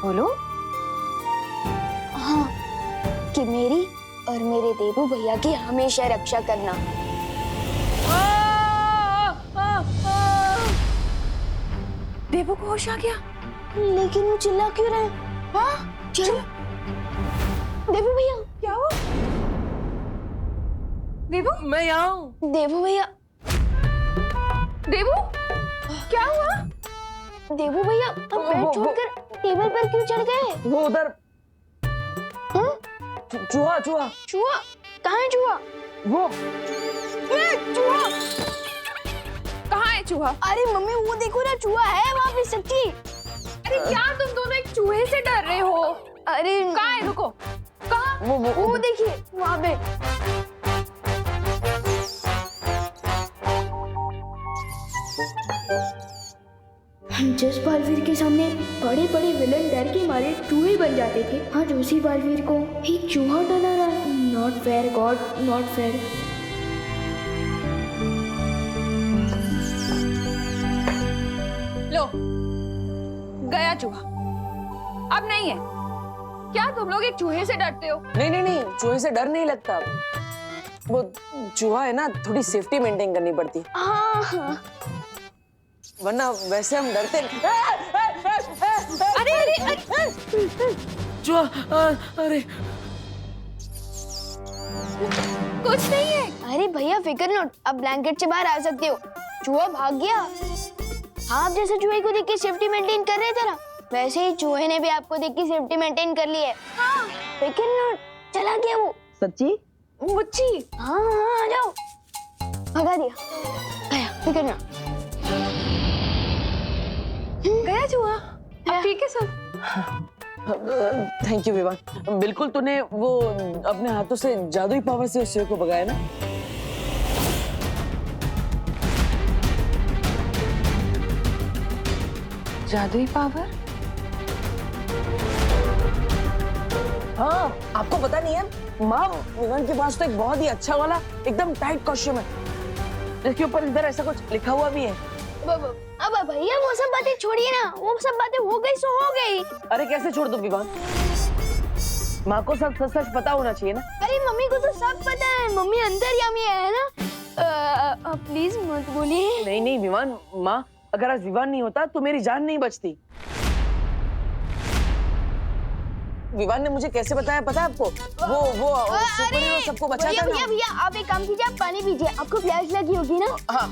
बोलो। हाँ, कि मेरी और मेरे देवू भैया की हमेशा रक्षा करना। देवू को होश आ गया, लेकिन वो चिल्ला क्यों रहे? हाँ चलो देवू भैया। क्या हुआ? देवू, मैं यहाँ हूँ। देवू भैया, देवू क्या हुआ? देवू भैया आप बेड छोड़कर टेबल पर क्यों चढ़ गए? वो उधर हाँ? चूहा चूहा चूहा? कहाँ है चूहा? वो चूहा? कहाँ है चूहा? अरे मम्मी वो देखो ना, चूहा है वहाँ पे सच्ची। अरे क्या तुम दोनों एक चूहे से डर रहे हो? अरे कहाँ है? रुको, कहाँ? वो देखिए वहाँ पे। जिस बालवीर के सामने बड़े बड़े विलन डर के मारे चूहे बन जाते थे, आज उसी बालवीर को एक चूहा डरा रहा है। Not fair God, not fair. लो, गया चूहा। अब नहीं है। क्या तुम लोग एक चूहे से डरते हो? नहीं नहीं नहीं, चूहे से डर नहीं लगता। वो चूहा है ना, थोड़ी सेफ्टी मेंटेन करनी पड़ती, हाँ। वरना वैसे हम डरते। अरे अरे अरे चूहा, अरे कुछ नहीं है। अरे भैया फिकर नॉट, अब ब्लैंकेट से बाहर आ सकते हो। चूहा भाग गया। आप जैसे चूहे को देख के सेफ्टी मेंटेन कर रहे थे ना, वैसे ही चूहे ने भी आपको देख के सेफ्टी मेंटेन कर ली है। हाँ, फिकर नॉट, चला गया वो। सच्ची? मुच्ची? हाँ हाँ, आ जाओ। भगा दिया। भैया फिकर नॉट। गया चूहा? अब ठीक है सब? थैंक यू विवान, बिल्कुल तूने वो अपने हाथों से जादुई पावर से उस चूहे को भगाया ना। जादुई पावर? हाँ, आपको पता नहीं है, माँ विवान के पास तो एक बहुत ही अच्छा वाला एकदम टाइट कॉस्ट्यूम है, जिसके ऊपर इधर ऐसा कुछ लिखा हुआ भी है। अब भैया वो सब बातें छोड़िए ना, वो सब बातें हो गई सो हो गई। अरे कैसे छोड़ दूं विवान, माँ को सब सच सच पता होना चाहिए ना। अरे मम्मी को तो सब पता है, मम्मी अंतर्यामी है ना। प्लीज मत बोलिए। नहीं नहीं विवान, माँ अगर आज विवान नहीं होता तो मेरी जान नहीं बचती। विवान ने मुझे कैसे बताया पता है आपको? वो सुपर हीरो सबको बचाता है ना। भैया आप एक काम कीजिए, आप पानी पीजिए, आपको प्यास लगी होगी ना। हाँ,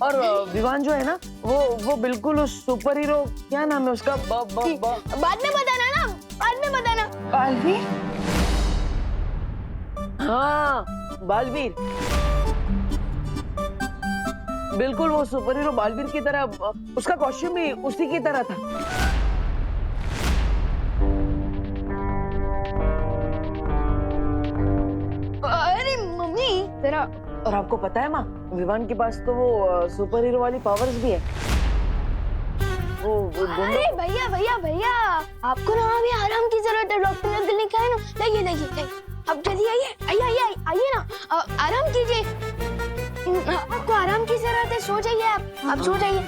और विवान जो है ना, वो बिल्कुल उस सुपर हीरो, क्या नाम है उसका? बाद में बताना ना, बाद में बताना। बालवीर? हाँ, बालवीर, बिल्कुल वो सुपर हीरो बालवीर की तरह, उसका कॉस्ट्यूम भी उसी की तरह था। अरे मम्मी तेरा। और आपको पता है माँ, विवान के पास तो वो सुपर हीरो वाली पावर्स भी है। वो अरे भैया भैया भैया, आपको ना अभी आराम की जरूरत है, डॉक्टर अंकल ने कहा है ना। देखिए अब जल्दी आइए ना, आराम कीजिए। आपको आराम की जरूरत है, सो जाइए आप सो जाइए।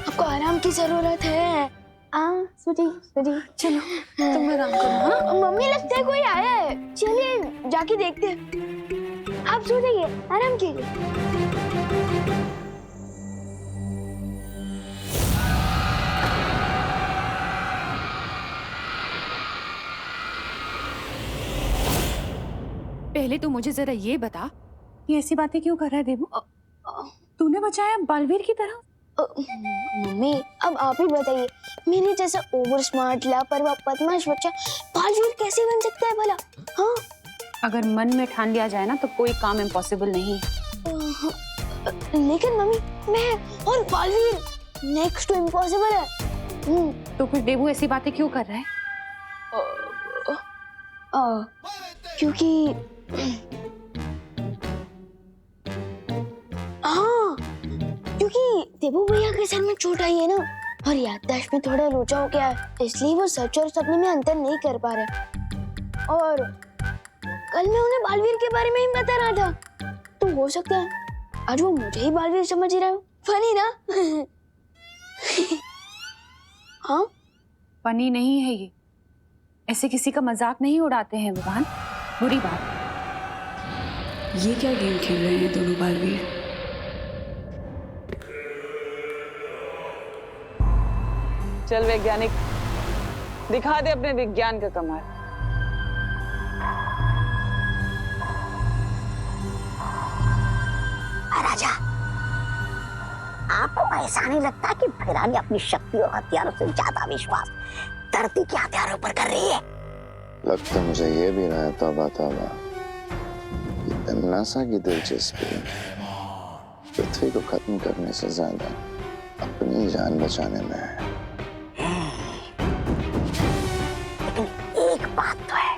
आपको आराम की जरूरत है। सो जाइए। चलो तुम आराम करो। हाँ? मम्मी लगता है कोई आया है, चलिए जाके देखते हैं। आप सो जाइए, आराम कीजिए। पहले तू मुझे जरा ये बता, ये ऐसी बातें क्यों कर रहा है देवू? तूने बचाया बालवीर की तरह? मम्मी अब आप ही बताइए, मेरे जैसा ओवर स्मार्ट लापरवाह बदमाश बच्चा बालवीर कैसे बन सकता है भला? हाँ, अगर मन में ठान लिया जाए ना तो कोई काम इम्पॉसिबल नहीं। लेकिन मम्मी मैं और बालवीर नेक्स्ट टू इम्पॉसिबल है। तो फिर देवू ऐसी बातें क्यों कर रहा है? क्योंकि हाँ, क्योंकि देवू भैया के सर में चोट आई है ना, और याददाश्त में थोड़ा लोचा हो गया है, इसलिए वो सच और सपने में अंतर नहीं कर पा रहे। और कल मैं उन्हें बालवीर के बारे में ही बता रहा था, तो हो सकता है आज वो मुझे ही बालवीर समझ रहा हो। फनी ना? हाँ फनी नहीं है ये, ऐसे किसी का मजाक नहीं उड़ाते हैं विवान, बुरी बात। ये क्या गेम खेल रहे हैं दोनों बालवीर? चल वैज्ञानिक, दिखा दे अपने विज्ञान का कमाल। राजा, आपको ऐसा नहीं लगता कि फिरानी अपनी शक्ति और हथियारों से ज्यादा विश्वास धरती के हथियारों पर कर रही है? लगता मुझे ये भी रहा है तौबा तौबा, नासा की दिलचस्पी पृथ्वी को खत्म करने से ज्यादा अपनी जान बचाने में है। लेकिन एक बात तो है,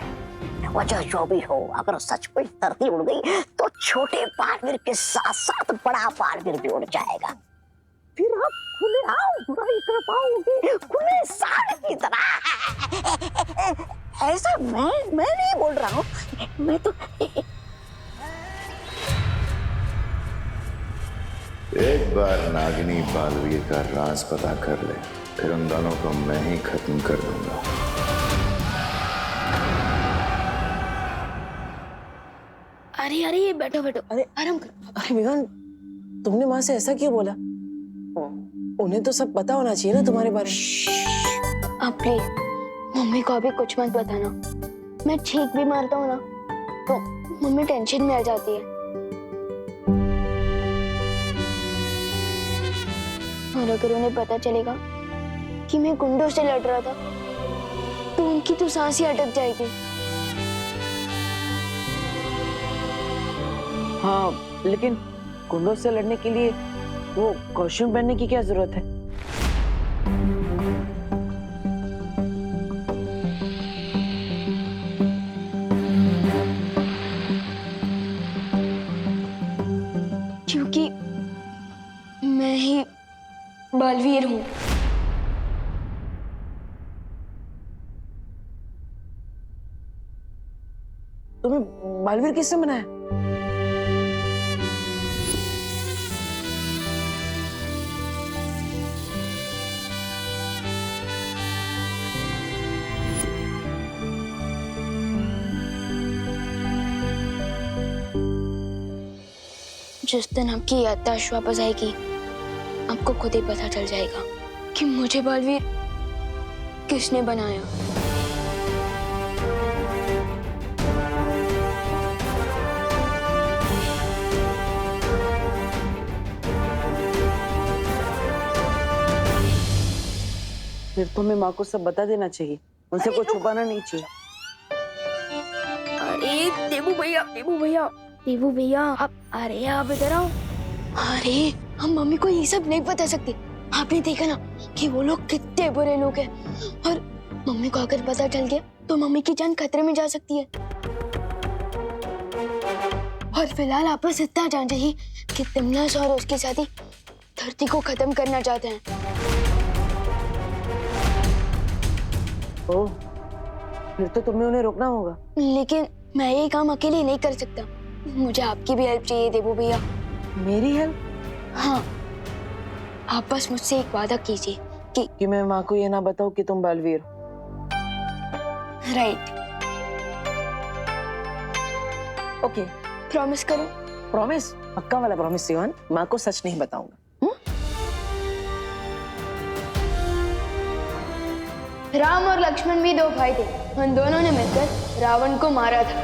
वजह जो भी हो, अगर सचमुच धरती उड़ गई तो छोटे बालवीर के साथ साथ बड़ा बालवीर भी उड़ जाएगा। फिर आप खुले बुराई कर पाओगे, खुले साड़ की तरह। ऐसा मैं नहीं बोल रहा हूँ, मैं तो एक बार नागिनी बालवीर का राज पता कर ले, फिर उन दोनों को मैं ही खत्म कर दूंगा। अरे अरे ये बैठो बैठो, अरे आराम करो। अरे विवान, तुमने माँ से ऐसा क्यों बोला? उन्हें तो सब पता होना चाहिए ना तुम्हारे बारे में। आप प्लीज मम्मी को अभी कुछ मत बताना। मैं छींक भी मारता हूँ ना तो मम्मी टेंशन में आ जाती है। और अगर उन्हें पता चलेगा कि मैं गुंडों से लड़ रहा था तो उनकी तो सांस ही अटक जाएगी। हाँ, लेकिन गुंडों से लड़ने के लिए वो कॉस्ट्यूम पहनने की क्या जरूरत है? क्योंकि मैं ही बालवीर हूँ। तुम्हें बालवीर किसने बनाया? जिस दिन आपकी याददाश्त वापस आएगी आपको खुद ही पता चल जाएगा कि मुझे बालवीर किसने बनाया। फिर तुम्हें माँ को सब बता देना चाहिए, उनसे कुछ छुपाना नहीं चाहिए। अरे देबू भैया, देबू भैया, देबू भैया, आप इधर आओ। अरे हम मम्मी को ये सब नहीं बता सकते। आपने देखा ना कि वो लोग कितने बुरे लोग हैं, और मम्मी को अगर पता चल गया तो मम्मी की जान खतरे में जा सकती है। और फिलहाल आप बस इतना जान जाइए कि तिमनास और उसकी शादी धरती को खत्म करना चाहते हैं। ओह, फिर तो तुम्हें उन्हें रोकना होगा। लेकिन मैं ये काम अकेले नहीं कर सकता, मुझे आपकी भी हेल्प चाहिए देबू भैया। मेरी हेल्प? हाँ, आप बस मुझसे एक वादा कीजिए कि मैं माँ को ये ना बताऊं कि तुम बालवीर हो। राइट। ओके, प्रॉमिस करो। प्रॉमिस? पक्का वाला प्रॉमिस सिवान, माँ को सच नहीं बताऊंगा। राम और लक्ष्मण भी दो भाई थे, उन दोनों ने मिलकर रावण को मारा था।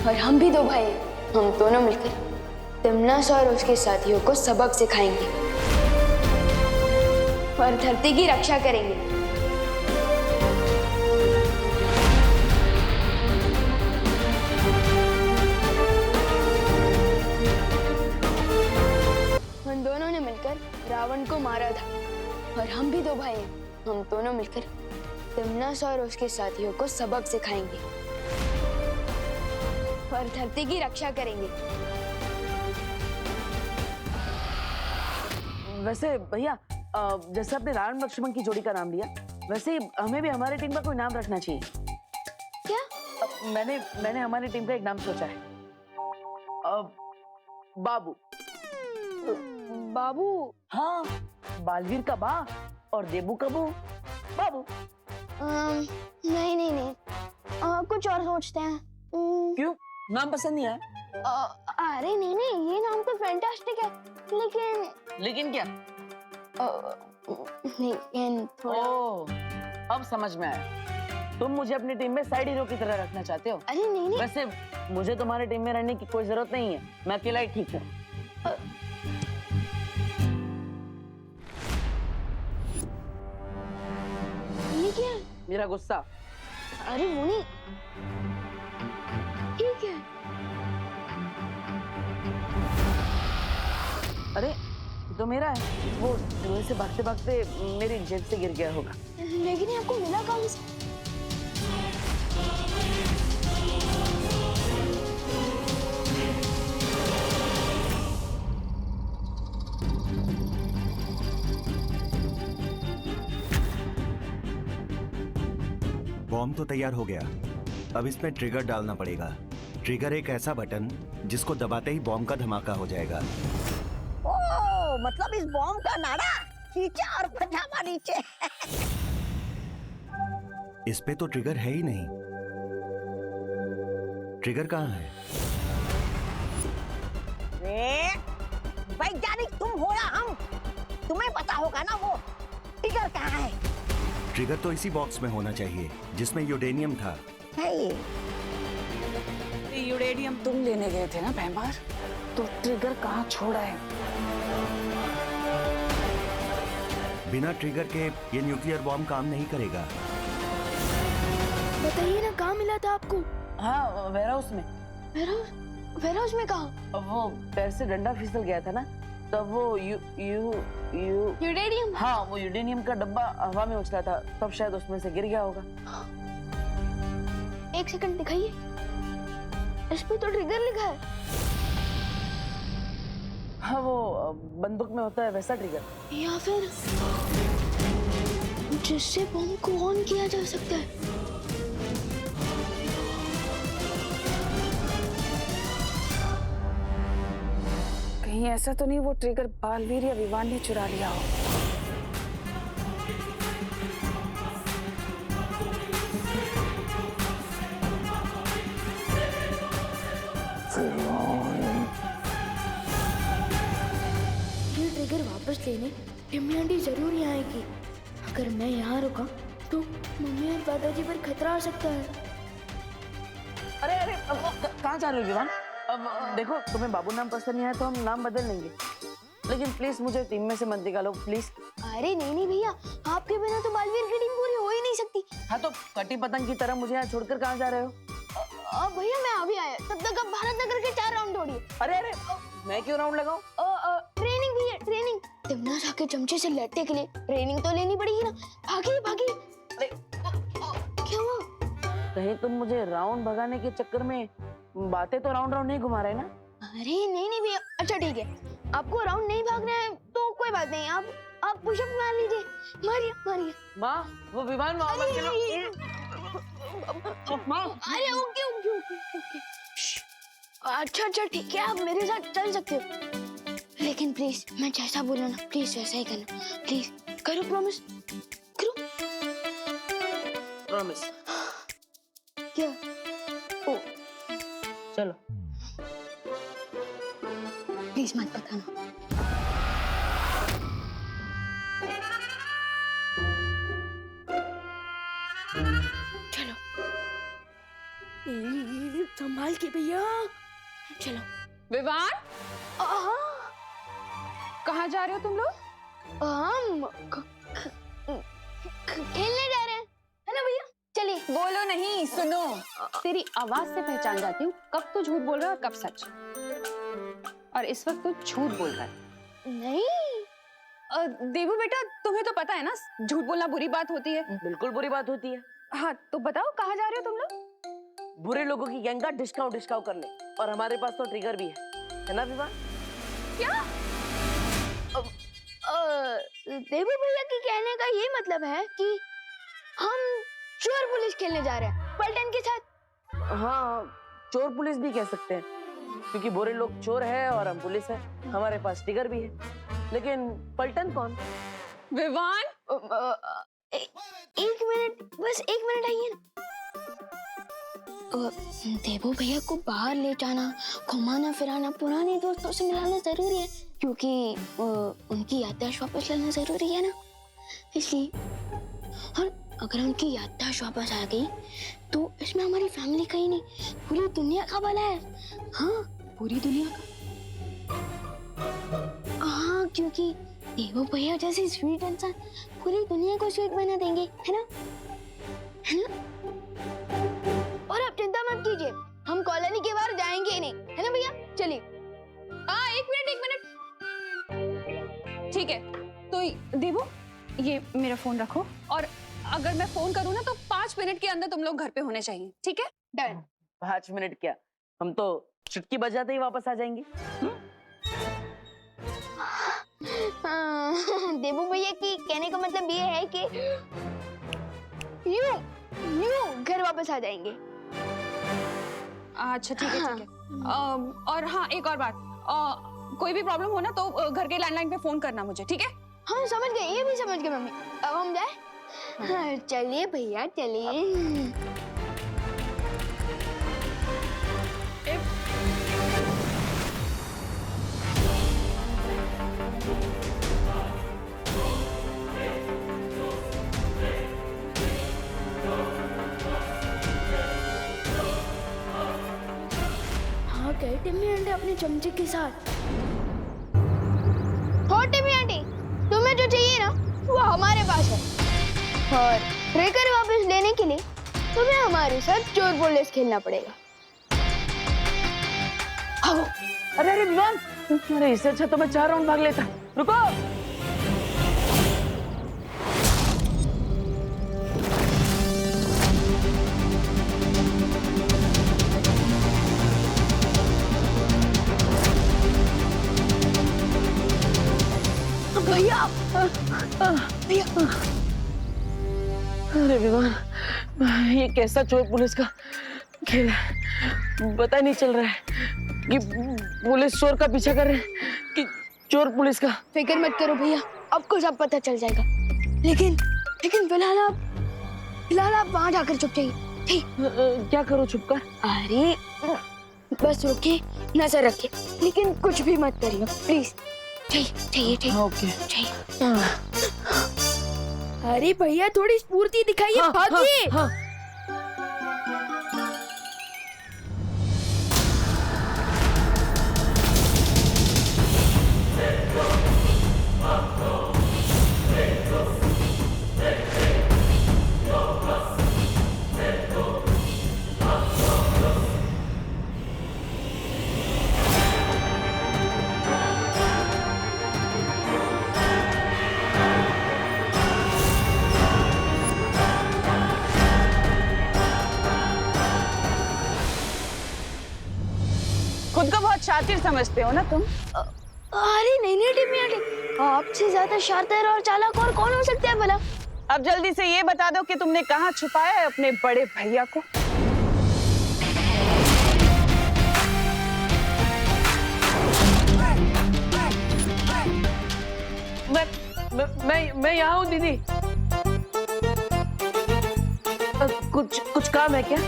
और हम भी दो भाई हैं, हम दोनों मिलकर तिमनास और उसके साथियों को सबक सिखाएंगे और धरती की रक्षा करेंगे। उन दोनों ने मिलकर रावण को मारा था और हम भी दो भाई हैं, हम दोनों मिलकर तिमनास और उसके साथियों को सबक सिखाएंगे और धरती की रक्षा करेंगे। वैसे भैया, जैसे आपने राम लक्ष्मण की जोड़ी का नाम लिया, वैसे हमें भी हमारी टीम का कोई नाम रखना चाहिए। क्या? मैंने हमारी टीम का एक नाम सोचा है। बाबू। बाबू? हाँ, बालवीर का बा और देबू का बू, बाबू। नहीं नहीं नहीं, कुछ और सोचते हैं। क्यों, नाम पसंद नहीं आया? अरे नहीं नहीं, ये नाम तो फैंटास्टिक है, लेकिन क्या? लेकिन थोड़ा। ओह, अब समझ में आया। तुम मुझे अपनी टीम में साइड हीरो की तरह रखना चाहते हो? अरे नहीं नहीं, वैसे मुझे तुम्हारी टीम में रहने की कोई जरूरत नहीं है, मैं अकेला ही ठीक हूँ। ये क्या है? मेरा गुस्सा। अरे वो नहीं, ठीक है। अरे ये तो मेरा है, वो धुएं से भागते भागते मेरी जेब से गिर गया होगा। लेकिन ये आपको मिला कहाँ से? बॉम्ब तो तैयार हो गया, अब इसमें ट्रिगर डालना पड़ेगा। ट्रिगर एक ऐसा बटन जिसको दबाते ही बॉम्ब का धमाका हो जाएगा। ओ, मतलब इस बॉम्ब का नाड़ा खींचा और पजामा नीचे। इस पे तो ट्रिगर है ही नहीं। ट्रिगर कहाँ है? वैज्ञानिक तुम हो या हम, तुम्हें पता होगा ना वो ट्रिगर कहाँ है। ट्रिगर तो इसी बॉक्स में होना चाहिए जिसमें यूरेनियम था। है ये। यूरेनियम तुम लेने गए थे ना भैंबार, तो ट्रिगर कहाँ छोड़ा है? बिना ट्रिगर के ये न्यूक्लियर बॉम्ब काम नहीं करेगा। बताइए ना, कहाँ मिला था आपको? हाँ, वेयरहाउस में। वेयरहाउस में कहाँ? वो पैर से डंडा फिसल गया था ना, तब वो यूरेनियम। हाँ, वो यूरेनियम का डब्बा हवा में उछला था, तब शायद उसमें से गिर गया होगा। एक सेकंड दिखाइए, इस पे तो ट्रिगर लिखा है। हाँ, वो बंदूक में होता है वैसा ट्रिगर। या फिर जिससे बम को ऑन किया जा सकता है। कहीं ऐसा तो नहीं वो ट्रिगर बालवीर या विवान ने चुरा लिया हो? ये ट्रिगर वापस लेने टिम्मी आंटी जरूर यहाँ आएगी। अगर मैं यहाँ रुका तो मम्मी और दादाजी पर खतरा आ सकता है। अरे अरे, कहाँ जा रहे हो विवान? अब देखो, तुम्हें बाबू नाम पसंद नहीं है तो हम नाम बदल लेंगे, लेकिन प्लीज मुझे टीम में से मत निकालो प्लीज। अरे नहीं नहीं भैया, आपके बिना तो बालवीर की टीम पूरी हो ही नहीं सकती। हाँ, तो कटी पतंग की तरह मुझे यहाँ छोड़कर कहाँ जा रहे हो? भैया मैं अभी आया, तब तक आप भारत नगर के 4 राउंड दौड़िए। अरे अरे, मैं क्यों राउंड लगाऊं? ट्रेनिंग भैया, ट्रेनिंग। तिमना के चमचे से लड़ने के लिए ट्रेनिंग तो लेनी पड़ेगी ना। भागिए भागिए। क्या हुआ? कहीं तुम मुझे राउंड भगाने के चक्कर में बातें तो राउंड राउंड नहीं घुमा रहे ना? अरे नहीं नहीं भैया, अच्छा ठीक है, आपको राउंड नहीं भागना है तो कोई बात नहीं, आप पुशअप मार लीजिए। मारिए मारिए। माँ, वो विमान माँ मत खेलो। माँ, अरे ओके ओके ओके ओके। अच्छा अच्छा ठीक है, आप मेरे साथ चल सकते हो, लेकिन प्लीज मैं जैसा बोलूं ना, प्लीज वैसा ही करना। प्लीज करो, प्रॉमिस करो। प्रॉमिस। क्या? ओ, चलो। प्लीज मत बताना। चलो संभाल के भैया, चलो। विवान, कहाँ जा रहे हो तुम लोग? हम खेलने जा रहे हैं, है ना भैया? चलिए। बोलो नहीं, सुनो। तेरी आवाज से पहचान जाती हूँ कब तू झूठ बोल रहा है और कब सच। और इस वक्त तू झूठ बोल रहा है। नहीं देवू बेटा, तुम्हें तो पता है ना झूठ बोलना बुरी बात होती है। बिल्कुल बुरी बात होती है। हाँ, तो बताओ कहाँ जा रहे हो तुम लोग? बुरे लोगों की गैंग का डिस्काउंट करने, और हमारे पास तो ट्रिगर भी है ना विवान? क्या? देवू भैया के कहने का ये मतलब है कि हम चोर पुलिस खेलने जा रहे हैं पलटन के साथ। हाँ, चोर पुलिस भी कह सकते हैं, क्योंकि बुरे लोग चोर है और हम पुलिस है। हमारे पास ट्रिगर भी है, लेकिन पलटन कौन? विवान, एक मिनट, बस एक मिनट आइए ना। देवो भैया को बाहर ले जाना, घुमाना फिराना, पुराने दोस्तों से मिलाना जरूरी है, क्योंकि उनकी याददाश्त वापस लाना जरूरी है ना, इसलिए। और अगर उनकी याददाश्त वापस आ गई तो इसमें हमारी फैमिली का ही नहीं, पूरी दुनिया का भला है। हाँ, पूरी दुनिया का। हाँ, क्योंकि देवो भैया जैसे स्वीट इंसान पूरी दुनिया को स्वीट बना देंगे, है ना? है ना? और आप चिंता मत कीजिए, हम कॉलोनी के बाहर जाएंगे ही नहीं, है ना भैया? चलिए। एक मिनट। ठीक है, तो देवो ये मेरा फोन रखो, और अगर मैं फोन करूँ ना तो 5 मिनट के अंदर तुम लोग घर पे होने चाहिए, ठीक है? डन। 5 मिनट क्या, हम तो चुटकी बजाते ही वापस आ जाएंगे। देवो भैया की कहने का मतलब ये है कि यूं घर वापस आ जाएंगे। अच्छा ठीक है, ठीक है। और हाँ, एक और बात, कोई भी प्रॉब्लम हो ना तो घर के लैंडलाइन पे फोन करना मुझे, ठीक है? हाँ, समझ गए, ये भी समझ गए मम्मी। अब हम जाए? हाँ, चलिए भैया, चलिए। हाँ, गए टिम्मी आंटी अपने चमचे के साथ। हो टिम्मी आंटी, तुम्हें जो चाहिए ना वो हमारे पास है, और ट्रिगर वापस लेने के लिए तुम्हें हमारे साथ चोर पुलिस खेलना पड़ेगा। आओ। अरे विवान, अरे इससे अच्छा तो मैं 4 राउंड भाग लेता। रुको। भैया, भैया। अरे विवान, ये कैसा चोर पुलिस का खेल है, पता ही नहीं चल रहा है कि पुलिस चोर का पीछा कर रहे हैं कि चोर पुलिस का। फिक्र मत करो भैया, आपको सब पता चल जाएगा। लेकिन फिलहाल आप वहां जाकर चुप जाइए, ठीक? क्या करो छुप कर? अरे बस रुके, नजर रखे, लेकिन कुछ भी मत करिए प्लीज। चाहिए। ओके। अरे भैया, थोड़ी स्फूर्ति दिखाइए, भागिए। हाँ। खुद को बहुत शातिर समझते हो ना तुम? अरे नहीं टिम्मी आंटी, आपसे ज्यादा शातिर और चालाक और कौन हो सकता है भला? अब जल्दी से ये बता दो कि तुमने कहाँ छुपाया है अपने बड़े भैया को? मैं यहाँ हूँ दीदी। कुछ काम है क्या?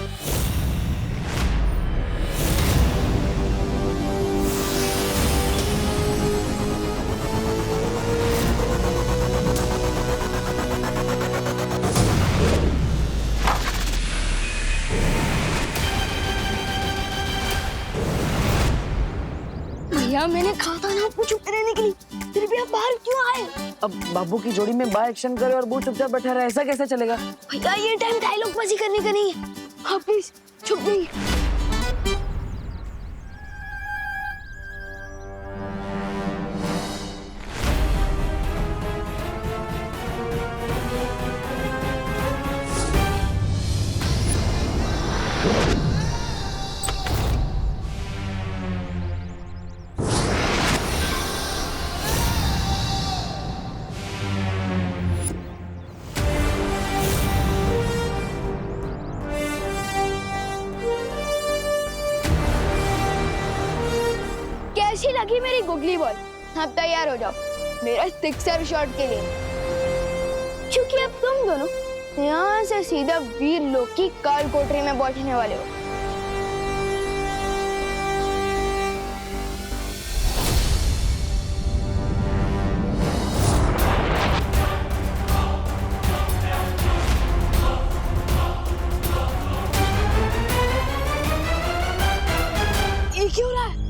भैया, मैंने कहा था ना आपको चुप रहने के लिए, फिर भी आप बाहर क्यों आए? अब बाबू की जोड़ी में बा एक्शन करे और वो चुपचाप बैठा रहा, ऐसा कैसे चलेगा? भैया, ये टाइम डायलॉग बाजी करने का नहीं है, आप प्लीज चुप रहिए। कैसी लगी मेरी गुगली बॉल? अब तैयार हो जाओ मेरा सिक्सर शॉट के लिए, क्योंकि अब तुम दोनों यहाँ से सीधा वीर लोग की काल कोठरी में बैठने वाले हो। ये क्यों रहा है?